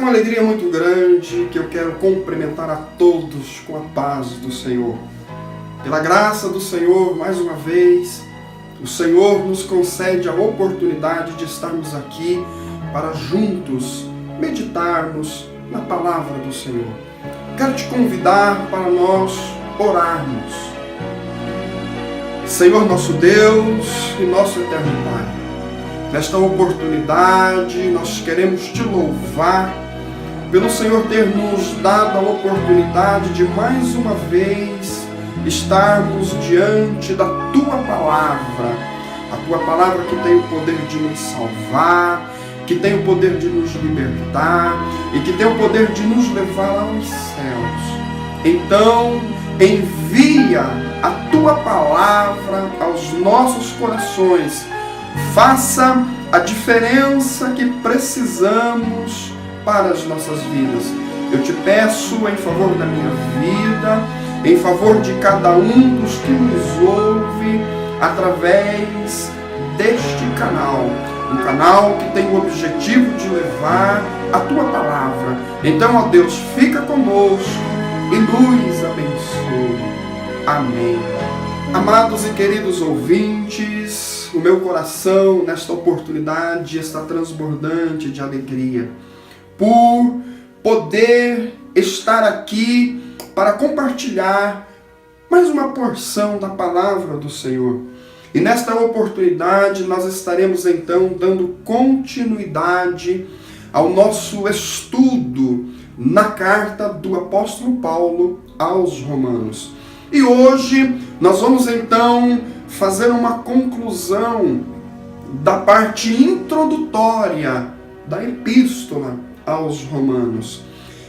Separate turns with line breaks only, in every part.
com alegria muito grande que eu quero cumprimentar a todos com a paz do Senhor. Pela graça do Senhor, mais uma vez, o Senhor nos concede a oportunidade de estarmos aqui para juntos meditarmos na palavra do Senhor. Quero te convidar para nós orarmos. Senhor nosso Deus e nosso eterno Pai, nesta oportunidade nós queremos te louvar pelo Senhor ter nos dado a oportunidade de mais uma vez estarmos diante da Tua Palavra, a Tua Palavra que tem o poder de nos salvar, que tem o poder de nos libertar e que tem o poder de nos levar aos céus. Então, envia a Tua Palavra aos nossos corações. Faça a diferença que precisamos para as nossas vidas. Eu te peço em favor da minha vida, em favor de cada um dos que nos ouve através deste canal. Um canal que tem o objetivo de levar a Tua Palavra. Então, ó Deus, fica conosco e nos abençoe. Amém. Amados e queridos ouvintes, o meu coração nesta oportunidade está transbordante de alegria por poder estar aqui para compartilhar mais uma porção da palavra do Senhor. E nesta oportunidade nós estaremos então dando continuidade ao nosso estudo na carta do apóstolo Paulo aos Romanos. E hoje nós vamos então fazer uma conclusão da parte introdutória da epístola aos Romanos.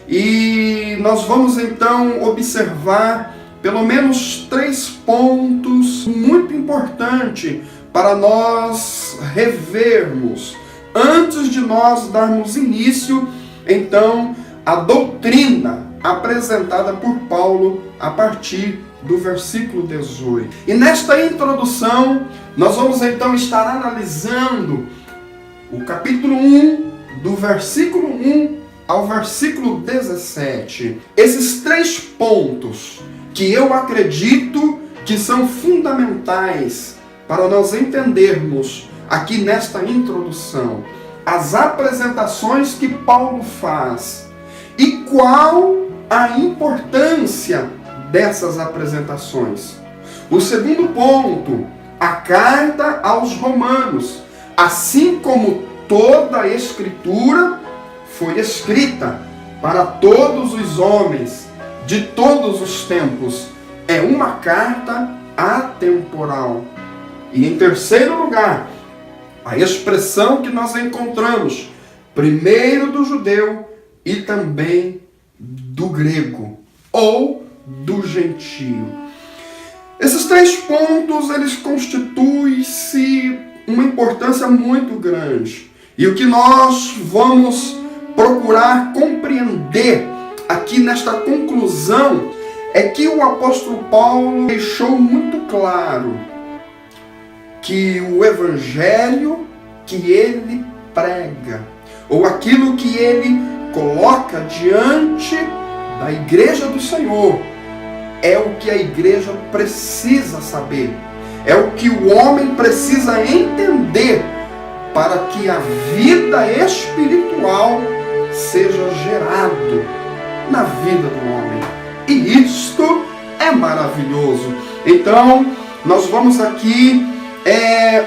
E nós vamos então observar pelo menos 3 pontos muito importantes para nós revermos, antes de nós darmos início, então, à doutrina apresentada por Paulo a partir do versículo 18. E nesta introdução, nós vamos então estar analisando o capítulo 1, do versículo 1 ao versículo 17. Esses 3 pontos que eu acredito que são fundamentais para nós entendermos aqui nesta introdução as apresentações que Paulo faz e qual a importância dessas apresentações. O segundo ponto, a carta aos Romanos, assim como toda a Escritura foi escrita para todos os homens de todos os tempos, é uma carta atemporal. E em terceiro lugar, a expressão que nós encontramos, primeiro do judeu e também do grego, ou do gentio. Esses 3 pontos, eles constituem-se uma importância muito grande. E o que nós vamos procurar compreender aqui nesta conclusão é que o apóstolo Paulo deixou muito claro que o evangelho que ele prega, ou aquilo que ele coloca diante da igreja do Senhor, é o que a igreja precisa saber, é o que o homem precisa entender para que a vida espiritual seja gerado na vida do homem. E isto é maravilhoso. Então, nós vamos aqui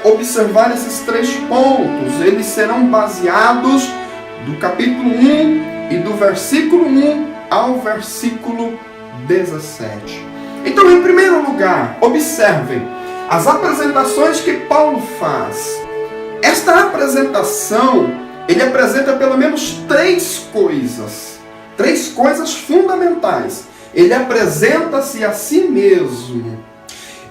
observar esses 3 pontos. Eles serão baseados do capítulo 1 e do versículo 1 ao versículo 17. Então, em primeiro lugar, observem as apresentações que Paulo faz. Esta apresentação, ele apresenta pelo menos 3 coisas fundamentais. Ele apresenta-se a si mesmo.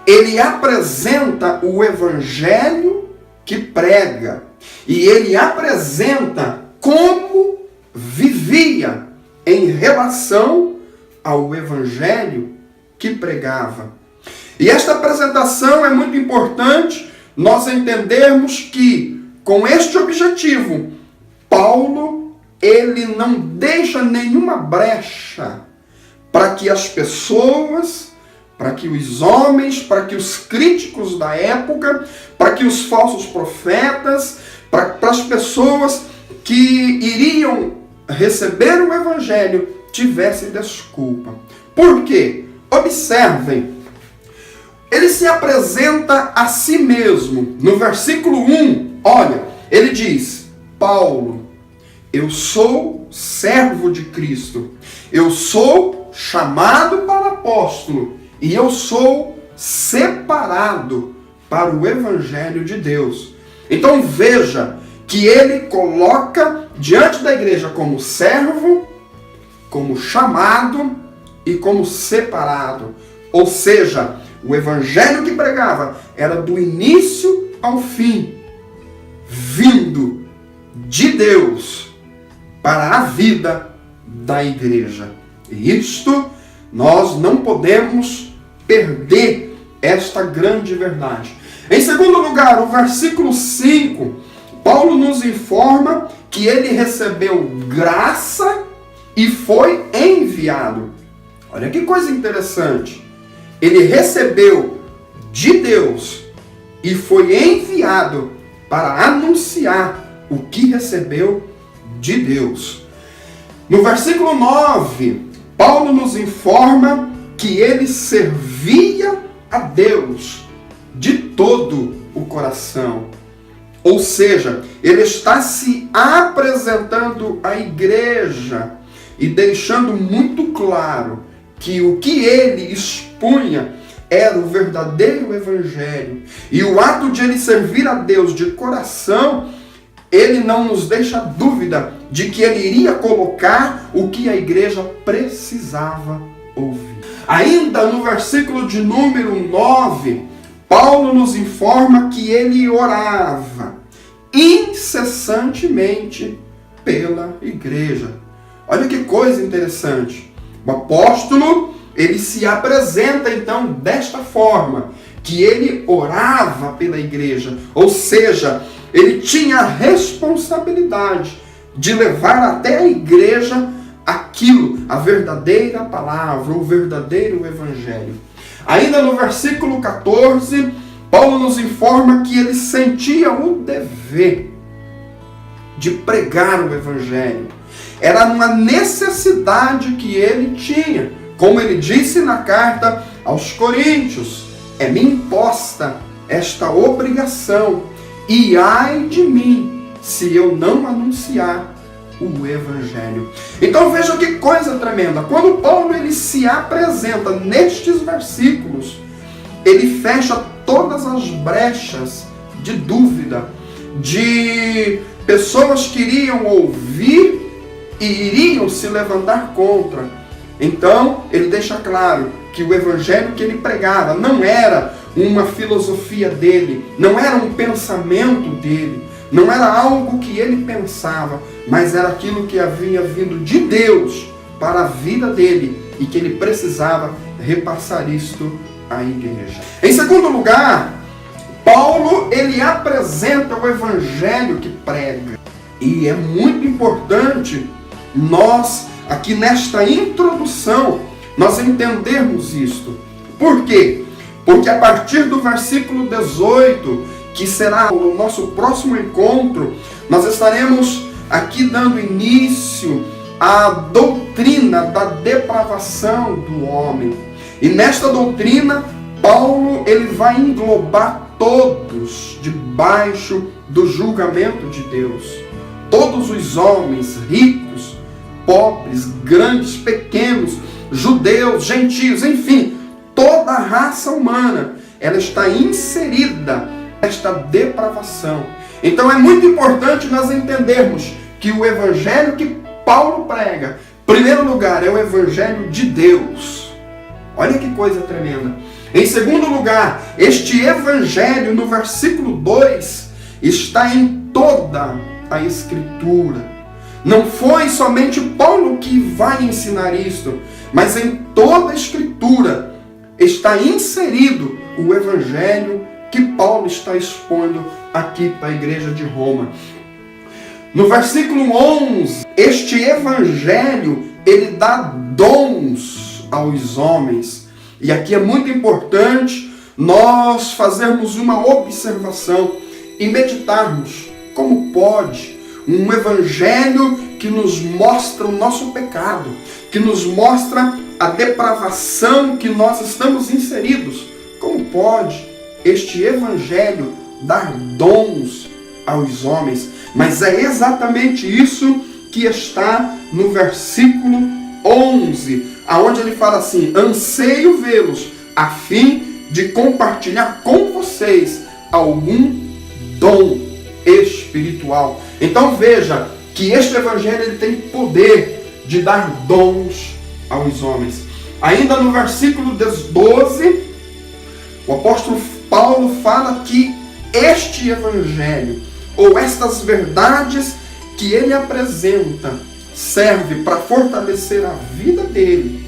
Ele apresenta o evangelho que prega. E ele apresenta como vivia em relação ao evangelho que pregava. E esta apresentação é muito importante nós entendermos que, com este objetivo, Paulo ele não deixa nenhuma brecha para que as pessoas, para que os homens, para que os críticos da época, para que os falsos profetas, para as pessoas que iriam receber o evangelho tivessem desculpa. Por quê? Observem, ele se apresenta a si mesmo. No versículo 1, olha, ele diz: Paulo, eu sou servo de Cristo, eu sou chamado para apóstolo e eu sou separado para o evangelho de Deus. Então veja que ele coloca diante da igreja como servo, como chamado e como separado. Ou seja, o evangelho que pregava era do início ao fim, vindo de Deus para a vida da igreja. E isto nós não podemos perder esta grande verdade. Em segundo lugar, o versículo 5, Paulo nos informa que ele recebeu graça e foi enviado. Olha que coisa interessante. Ele recebeu de Deus e foi enviado para anunciar o que recebeu de Deus. No versículo 9, Paulo nos informa que ele servia a Deus de todo o coração. Ou seja, ele está se apresentando à igreja e deixando muito claro que o que ele expunha era o verdadeiro evangelho. E o ato de ele servir a Deus de coração, ele não nos deixa dúvida de que ele iria colocar o que a igreja precisava ouvir. Ainda no versículo de número 9, Paulo nos informa que ele orava incessantemente pela igreja. Olha que coisa interessante. O apóstolo, ele se apresenta então desta forma, que ele orava pela igreja, ou seja, ele tinha a responsabilidade de levar até a igreja aquilo, a verdadeira palavra, o verdadeiro evangelho. Ainda no versículo 14, Paulo nos informa que ele sentia o dever de pregar o evangelho. Era uma necessidade que ele tinha. Como ele disse na carta aos Coríntios, é-me imposta esta obrigação, e ai de mim se eu não anunciar o evangelho. Então veja que coisa tremenda. Quando Paulo ele se apresenta nestes versículos, ele fecha todas as brechas de dúvida, de pessoas que iriam ouvir e iriam se levantar contra. Então ele deixa claro que o evangelho que ele pregava não era uma filosofia dele, não era um pensamento dele, não era algo que ele pensava, mas era aquilo que havia vindo de Deus para a vida dele e que ele precisava repassar isto à igreja. Em segundo lugar, Paulo ele apresenta o evangelho que prega. E é muito importante nós, aqui nesta introdução, nós entendermos isto. Por quê? Porque a partir do versículo 18, que será o nosso próximo encontro, nós estaremos aqui dando início à doutrina da depravação do homem. E nesta doutrina, Paulo ele vai englobar todos debaixo do julgamento de Deus. Todos os homens, ricos, pobres, grandes, pequenos, judeus, gentios, enfim, toda a raça humana, ela está inserida nesta depravação. Então é muito importante nós entendermos que o evangelho que Paulo prega, em primeiro lugar, é o evangelho de Deus. Olha que coisa tremenda. Em segundo lugar, este evangelho, no versículo 2, está em toda a Escritura. Não foi somente Paulo que vai ensinar isto, mas em toda a Escritura está inserido o evangelho que Paulo está expondo aqui para a igreja de Roma. No versículo 11, este evangelho, ele dá dons aos homens. E aqui é muito importante nós fazermos uma observação e meditarmos como pode um evangelho que nos mostra o nosso pecado, que nos mostra a depravação que nós estamos inseridos. Como pode este evangelho dar dons aos homens? Mas é exatamente isso que está no versículo 11, aonde ele fala assim: anseio vê-los, a fim de compartilhar com vocês algum dom espiritual. Então veja que este evangelho ele tem poder de dar dons aos homens. Ainda no versículo 12, o apóstolo Paulo fala que este evangelho, ou estas verdades que ele apresenta, serve para fortalecer a vida dele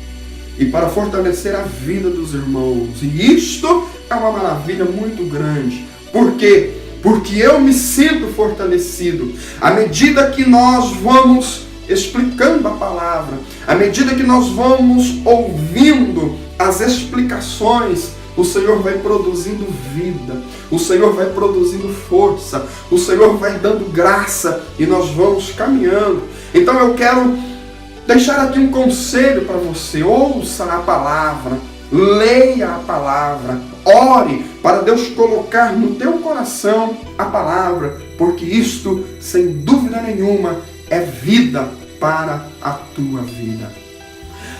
e para fortalecer a vida dos irmãos. E isto é uma maravilha muito grande. Por quê? Porque eu me sinto fortalecido à medida que nós vamos explicando a palavra, à medida que nós vamos ouvindo as explicações. O Senhor vai produzindo vida, o Senhor vai produzindo força, o Senhor vai dando graça e nós vamos caminhando. Então eu quero deixar aqui um conselho para você: ouça a palavra, leia a palavra, ore para Deus colocar no teu coração a palavra, porque isto, sem dúvida nenhuma, é vida para a tua vida.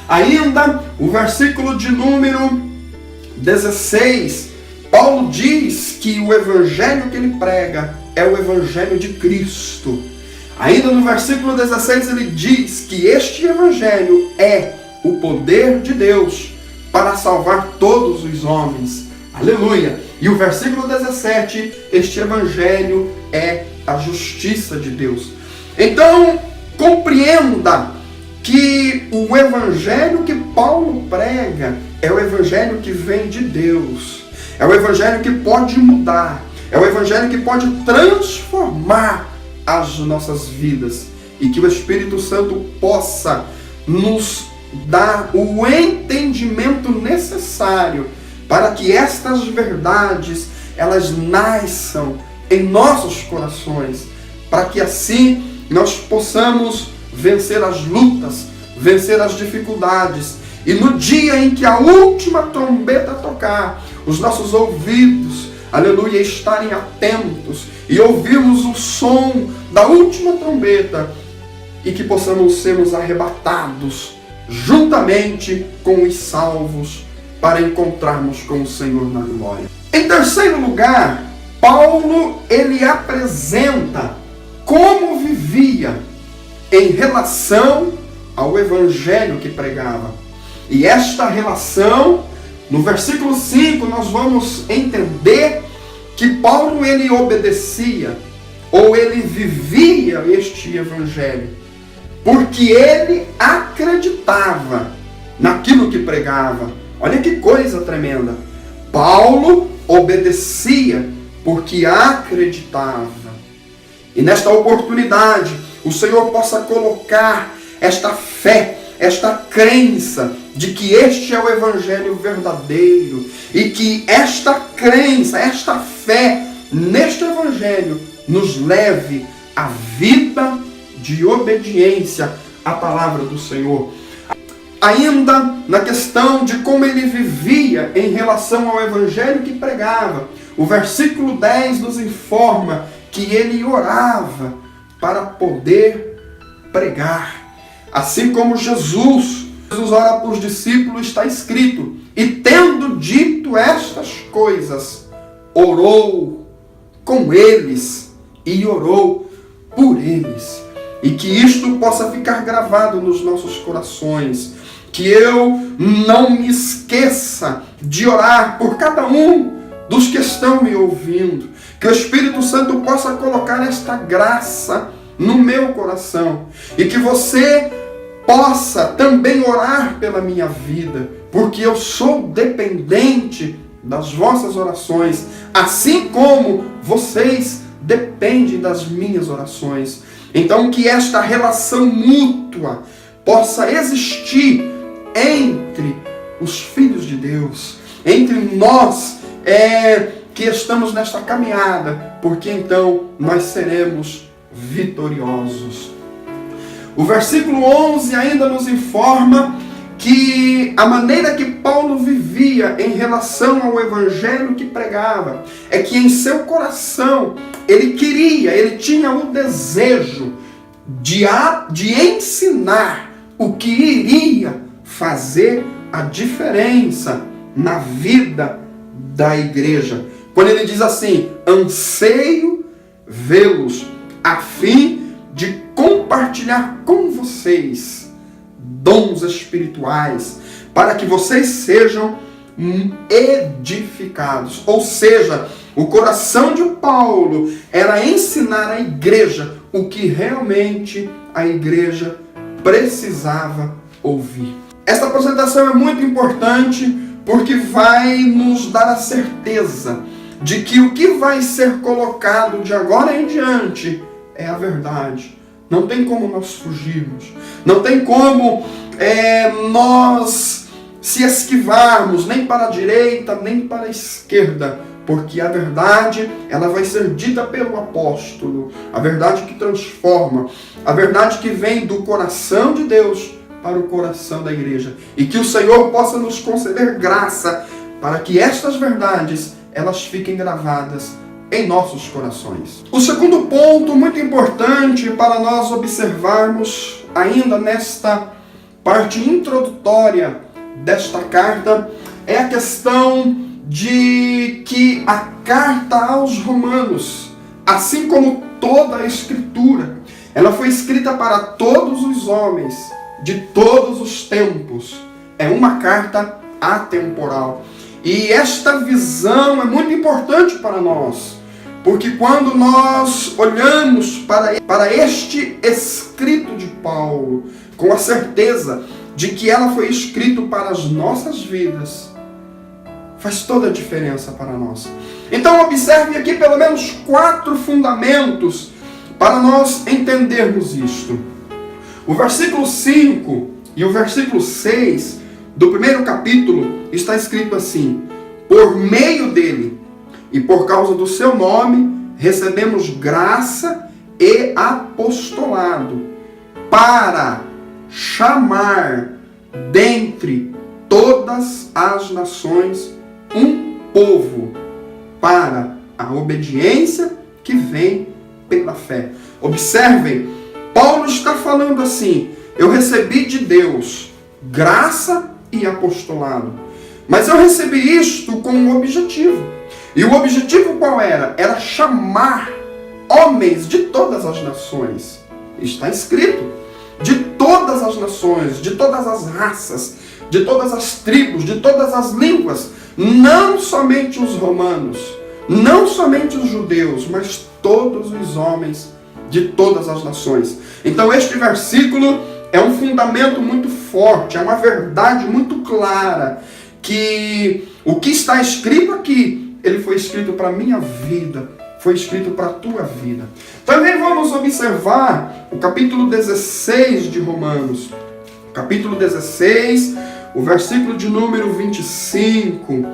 Ainda o versículo de número 16, Paulo diz que o evangelho que ele prega é o evangelho de Cristo. Ainda no versículo 16 ele diz que este evangelho é o poder de Deus para salvar todos os homens. Aleluia! E o versículo 17, este evangelho é a justiça de Deus. Então, compreenda que o evangelho que Paulo prega é o evangelho que vem de Deus. É o evangelho que pode mudar. É o evangelho que pode transformar as nossas vidas. E que o Espírito Santo possa nos dar o entendimento necessário para que estas verdades, elas nasçam em nossos corações. Para que assim nós possamos vencer as lutas, vencer as dificuldades. E no dia em que a última trombeta tocar, os nossos ouvidos, aleluia, estarem atentos e ouvirmos o som da última trombeta e que possamos sermos arrebatados juntamente com os salvos para encontrarmos com o Senhor na glória. Em terceiro lugar, Paulo ele apresenta como vivia em relação ao evangelho que pregava. E esta relação, no versículo 5, nós vamos entender que Paulo ele obedecia, ou ele vivia este evangelho, porque ele acreditava naquilo que pregava. Olha que coisa tremenda. Paulo obedecia porque acreditava. E nesta oportunidade, o Senhor possa colocar esta fé, esta crença de que este é o evangelho verdadeiro e que esta crença, esta fé neste evangelho nos leve à vida de obediência à palavra do Senhor. Ainda na questão de como ele vivia em relação ao evangelho que pregava, o versículo 10 nos informa que ele orava para poder pregar. Assim como Jesus ora para os discípulos, está escrito: e tendo dito estas coisas, orou com eles e orou por eles. E que isto possa ficar gravado nos nossos corações. Que eu não me esqueça de orar por cada um dos que estão me ouvindo. Que o Espírito Santo possa colocar esta graça no meu coração. E que você possa também orar pela minha vida, porque eu sou dependente das vossas orações, assim como vocês dependem das minhas orações. Então que esta relação mútua possa existir entre os filhos de Deus, entre nós que estamos nesta caminhada, porque então nós seremos vitoriosos. O versículo 11 ainda nos informa que a maneira que Paulo vivia em relação ao evangelho que pregava é que em seu coração ele tinha o desejo de ensinar o que iria fazer a diferença na vida da igreja. Quando ele diz assim: anseio vê-los a fim de compartilhar com vocês dons espirituais, para que vocês sejam edificados. Ou seja, o coração de Paulo era ensinar à igreja o que realmente a igreja precisava ouvir. Esta apresentação é muito importante porque vai nos dar a certeza de que o que vai ser colocado de agora em diante é a verdade. Não tem como nós fugirmos. Não tem como nós se esquivarmos nem para a direita, nem para a esquerda. Porque a verdade, ela vai ser dita pelo apóstolo. A verdade que transforma. A verdade que vem do coração de Deus para o coração da igreja. E que o Senhor possa nos conceder graça para que estas verdades, elas fiquem gravadas em nossos corações. O segundo ponto muito importante para nós observarmos ainda nesta parte introdutória desta carta é a questão de que a carta aos Romanos, assim como toda a Escritura, ela foi escrita para todos os homens de todos os tempos. É uma carta atemporal. E esta visão é muito importante para nós. Porque quando nós olhamos para este escrito de Paulo, com a certeza de que ela foi escrita para as nossas vidas, faz toda a diferença para nós. Então observe aqui pelo menos 4 fundamentos para nós entendermos isto. O versículo 5 e o versículo 6 do primeiro capítulo está escrito assim: por meio dele e por causa do seu nome, recebemos graça e apostolado para chamar dentre todas as nações um povo para a obediência que vem pela fé. Observem, Paulo está falando assim: eu recebi de Deus graça e apostolado, mas eu recebi isto com um objetivo. E o objetivo qual era? Era chamar homens de todas as nações. Está escrito: de todas as nações, de todas as raças, de todas as tribos, de todas as línguas. Não somente os romanos, não somente os judeus, mas todos os homens de todas as nações. Então este versículo é um fundamento muito forte, é uma verdade muito clara, que o que está escrito aqui, ele foi escrito para a minha vida, foi escrito para a tua vida. Também vamos observar o capítulo 16 de Romanos. Capítulo 16, o versículo de número 25,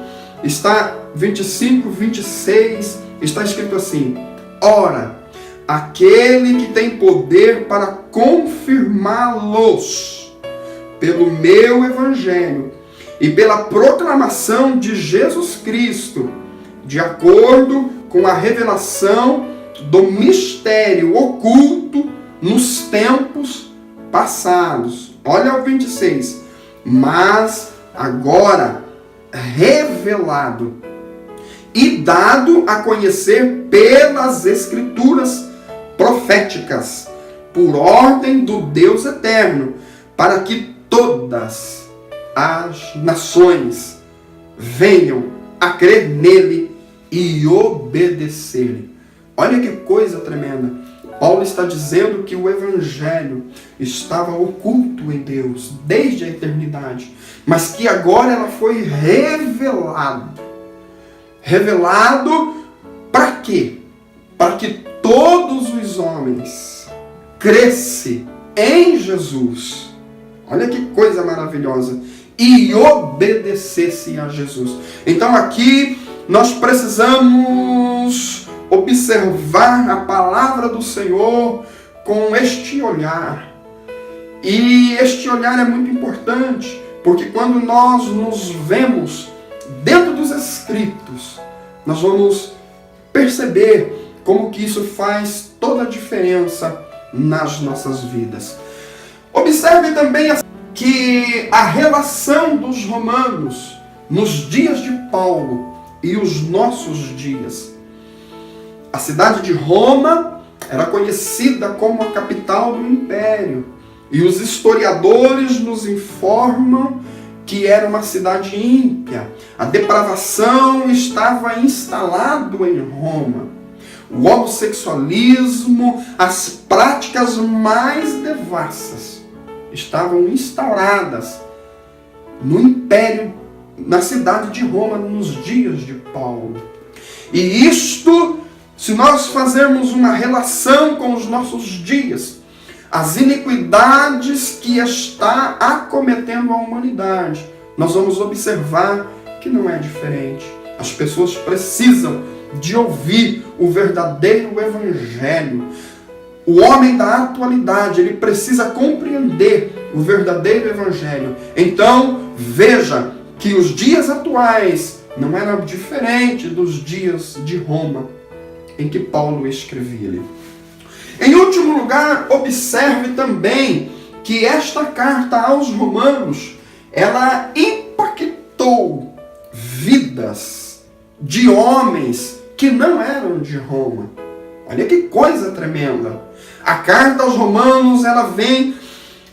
26, está escrito assim: ora, aquele que tem poder para confirmá-los pelo meu evangelho e pela proclamação de Jesus Cristo, de acordo com a revelação do mistério oculto nos tempos passados. Olha o 26. Mas agora revelado e dado a conhecer pelas Escrituras proféticas, por ordem do Deus eterno, para que todas as nações venham a crer nele e obedecerem. Olha que coisa tremenda. Paulo está dizendo que o evangelho estava oculto em Deus desde a eternidade, mas que agora ela foi revelado. Revelado para quê? Para que todos os homens cresce em Jesus. Olha que coisa maravilhosa. E obedecesse a Jesus. Então aqui nós precisamos observar a palavra do Senhor com este olhar. E este olhar é muito importante, porque quando nós nos vemos dentro dos Escritos, nós vamos perceber como que isso faz toda a diferença nas nossas vidas. Observe também que a relação dos romanos nos dias de Paulo e os nossos dias. A cidade de Roma era conhecida como a capital do império. E os historiadores nos informam que era uma cidade ímpia. A depravação estava instalado em Roma. O homossexualismo, as práticas mais devassas estavam instauradas no império, na cidade de Roma, nos dias de Paulo. E isto, se nós fazermos uma relação com os nossos dias, as iniquidades que está acometendo a humanidade, nós vamos observar que não é diferente. As pessoas precisam de ouvir o verdadeiro evangelho. O homem da atualidade, ele precisa compreender o verdadeiro evangelho. Então, veja que os dias atuais não eram diferentes dos dias de Roma, em que Paulo escrevia ali. Em último lugar, observe também que esta carta aos Romanos, ela impactou vidas de homens que não eram de Roma. Olha que coisa tremenda. A carta aos Romanos, ela vem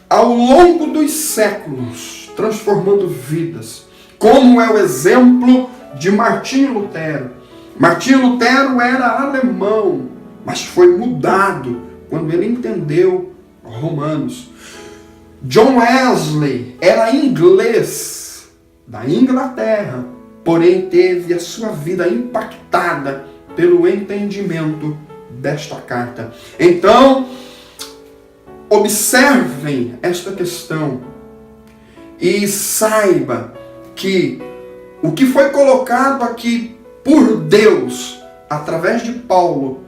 ao longo dos séculos, transformando vidas. Como é o exemplo de Martinho Lutero. Martinho Lutero era alemão, mas foi mudado quando ele entendeu Romanos. John Wesley era inglês da Inglaterra, porém teve a sua vida impactada pelo entendimento desta carta. Então, observem esta questão e saiba que o que foi colocado aqui por Deus, através de Paulo,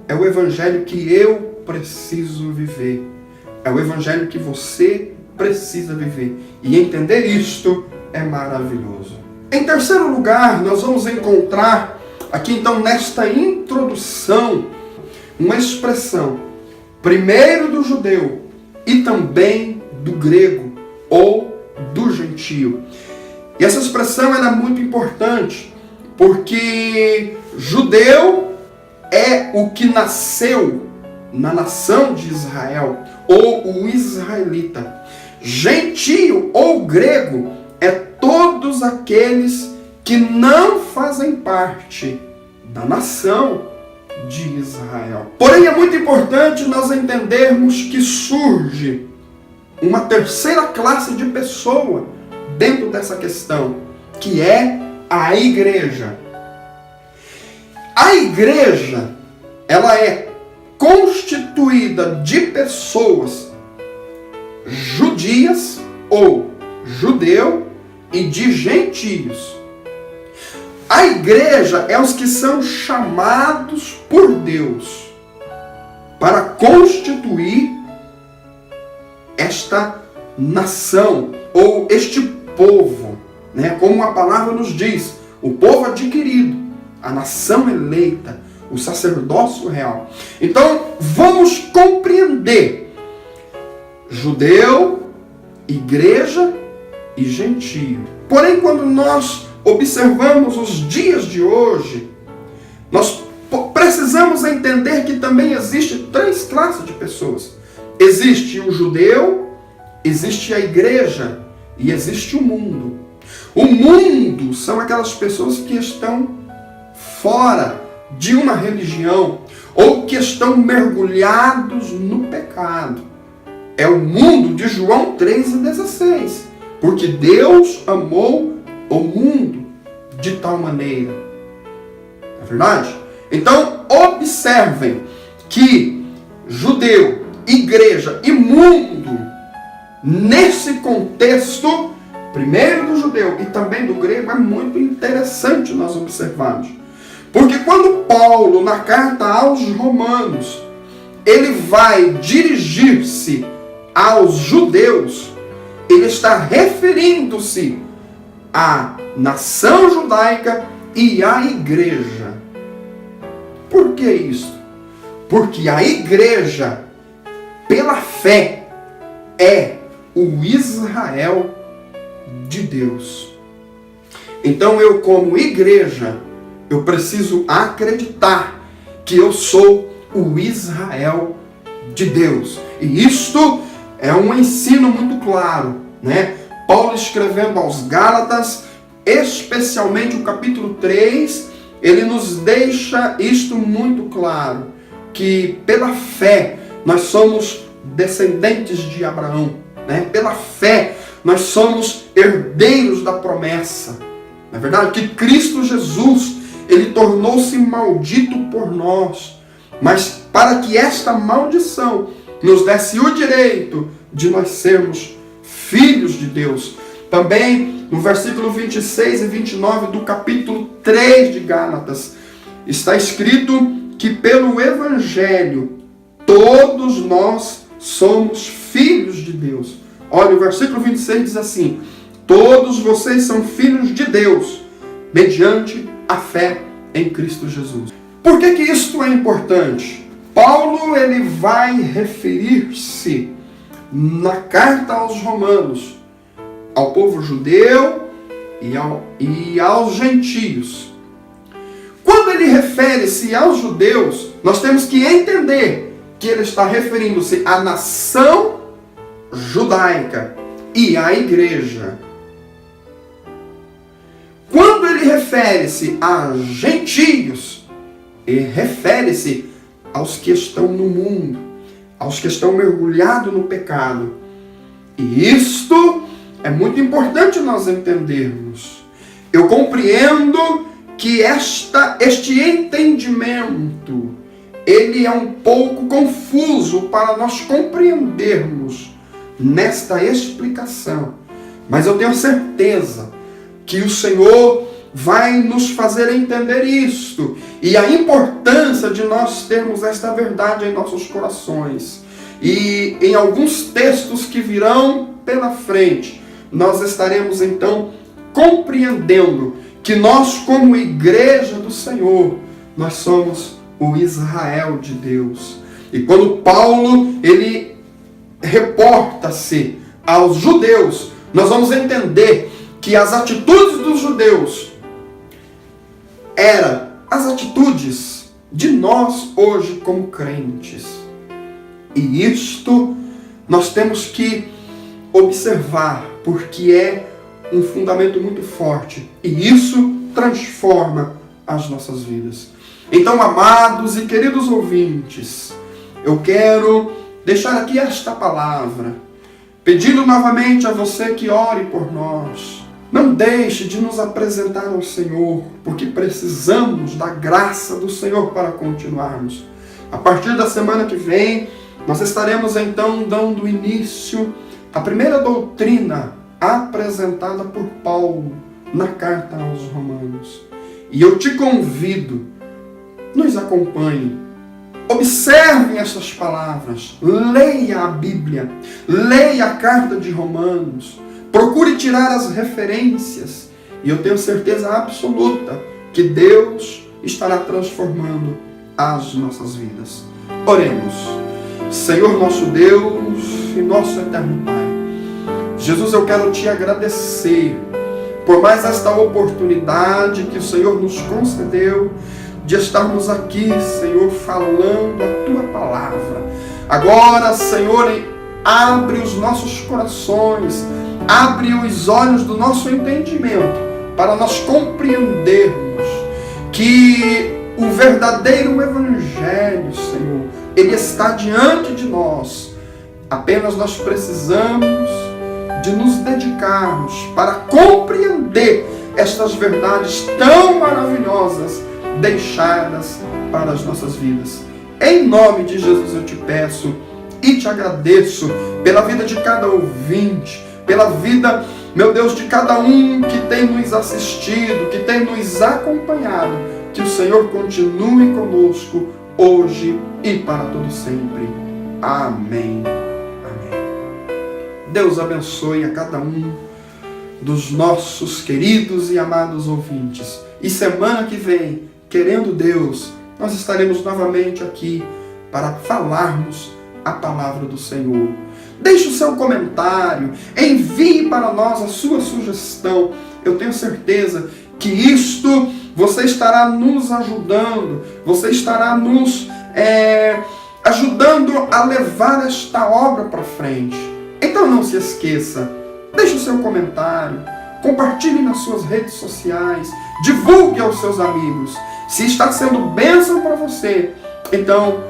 é o evangelho que eu preciso viver. É o evangelho que você precisa viver. E entender isto é maravilhoso. Em terceiro lugar, nós vamos encontrar aqui então nesta introdução uma expressão, primeiro do judeu e também do grego ou do gentio. E essa expressão ela é muito importante, porque judeu é o que nasceu na nação de Israel, ou o israelita. Gentio ou grego é todos aqueles que não fazem parte da nação de Israel. Porém, é muito importante nós entendermos que surge uma terceira classe de pessoa dentro dessa questão, que é a igreja. A igreja, ela é constituída de pessoas judias ou judeu e de gentios. A igreja é os que são chamados por Deus para constituir esta nação ou este povo, né? Como a palavra nos diz, o povo adquirido, a nação eleita, o sacerdócio real. Então, vamos compreender judeu, igreja e gentio. Porém, quando nós observamos os dias de hoje, nós precisamos entender que também existe três classes de pessoas. Existe o judeu, existe a igreja e existe o mundo. O mundo são aquelas pessoas que estão fora de uma religião ou que estão mergulhados no pecado. É o mundo de João 3,16. Porque Deus amou o mundo de tal maneira. É verdade? Então, observem que judeu, igreja e mundo, nesse contexto, primeiro do judeu e também do grego, é muito interessante nós observarmos. Porque quando Paulo, na carta aos Romanos, ele vai dirigir-se aos judeus, ele está referindo-se à nação judaica e à igreja. Por que isso? Porque a igreja, pela fé, é o Israel de Deus. Então eu, como igreja, eu preciso acreditar que eu sou o Israel de Deus. E isto é um ensino muito claro, né? Paulo escrevendo aos Gálatas, especialmente o capítulo 3, ele nos deixa isto muito claro, que pela fé nós somos descendentes de Abraão, né? Pela fé nós somos herdeiros da promessa. Não é verdade? Que Cristo Jesus, ele tornou-se maldito por nós, mas para que esta maldição nos desse o direito de nós sermos filhos de Deus. Também no versículo 26 e 29 do capítulo 3 de Gálatas, está escrito que pelo Evangelho todos nós somos filhos de Deus. Olha, o versículo 26 diz assim: todos vocês são filhos de Deus, mediante a fé em Cristo Jesus. Por que isto é importante? Paulo, ele vai referir-se na carta aos Romanos ao povo judeu e aos gentios. Quando ele refere-se aos judeus, nós temos que entender que ele está referindo-se à nação judaica e à igreja. Quando ele refere-se a gentios, ele refere-se aos que estão no mundo, aos que estão mergulhados no pecado. E isto é muito importante nós entendermos. Eu compreendo que este entendimento, ele é um pouco confuso para nós compreendermos nesta explicação. Mas eu tenho certeza que o Senhor vai nos fazer entender isto e a importância de nós termos esta verdade em nossos corações. E em alguns textos que virão pela frente, nós estaremos então compreendendo que nós, como igreja do Senhor, nós somos o Israel de Deus. E quando Paulo, ele reporta-se aos judeus, nós vamos entender que as atitudes dos judeus eram as atitudes de nós hoje como crentes. E isto nós temos que observar, porque é um fundamento muito forte. E isso transforma as nossas vidas. Então, amados e queridos ouvintes, eu quero deixar aqui esta palavra, pedindo novamente a você que ore por nós. Não deixe de nos apresentar ao Senhor, porque precisamos da graça do Senhor para continuarmos. A partir da semana que vem, nós estaremos então dando início à primeira doutrina apresentada por Paulo na carta aos Romanos. E eu te convido, nos acompanhe, observe essas palavras, leia a Bíblia, leia a carta de Romanos, procure tirar as referências, e eu tenho certeza absoluta que Deus estará transformando as nossas vidas. Oremos. Senhor nosso Deus e nosso eterno Pai, Jesus, eu quero te agradecer por mais esta oportunidade que o Senhor nos concedeu de estarmos aqui, Senhor, falando a Tua palavra. Agora, Senhor, abre os nossos corações, abre os olhos do nosso entendimento para nós compreendermos que o verdadeiro Evangelho, Senhor, ele está diante de nós. Apenas nós precisamos de nos dedicarmos para compreender estas verdades tão maravilhosas deixadas para as nossas vidas. Em nome de Jesus eu te peço, e te agradeço pela vida de cada ouvinte, pela vida, meu Deus, de cada um que tem nos assistido, que tem nos acompanhado. Que o Senhor continue conosco hoje e para todo sempre. Amém. Amém. Deus abençoe a cada um dos nossos queridos e amados ouvintes. E semana que vem, querendo Deus, nós estaremos novamente aqui para falarmos a palavra do Senhor. Deixe o seu comentário, envie para nós a sua sugestão. Eu tenho certeza que isto você estará nos ajudando, você estará nos ajudando a levar esta obra para frente. Então não se esqueça, deixe o seu comentário, compartilhe nas suas redes sociais, divulgue aos seus amigos. Se está sendo bênção para você, então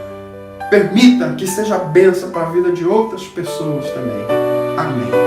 permita que seja bênção para a vida de outras pessoas também. Amém.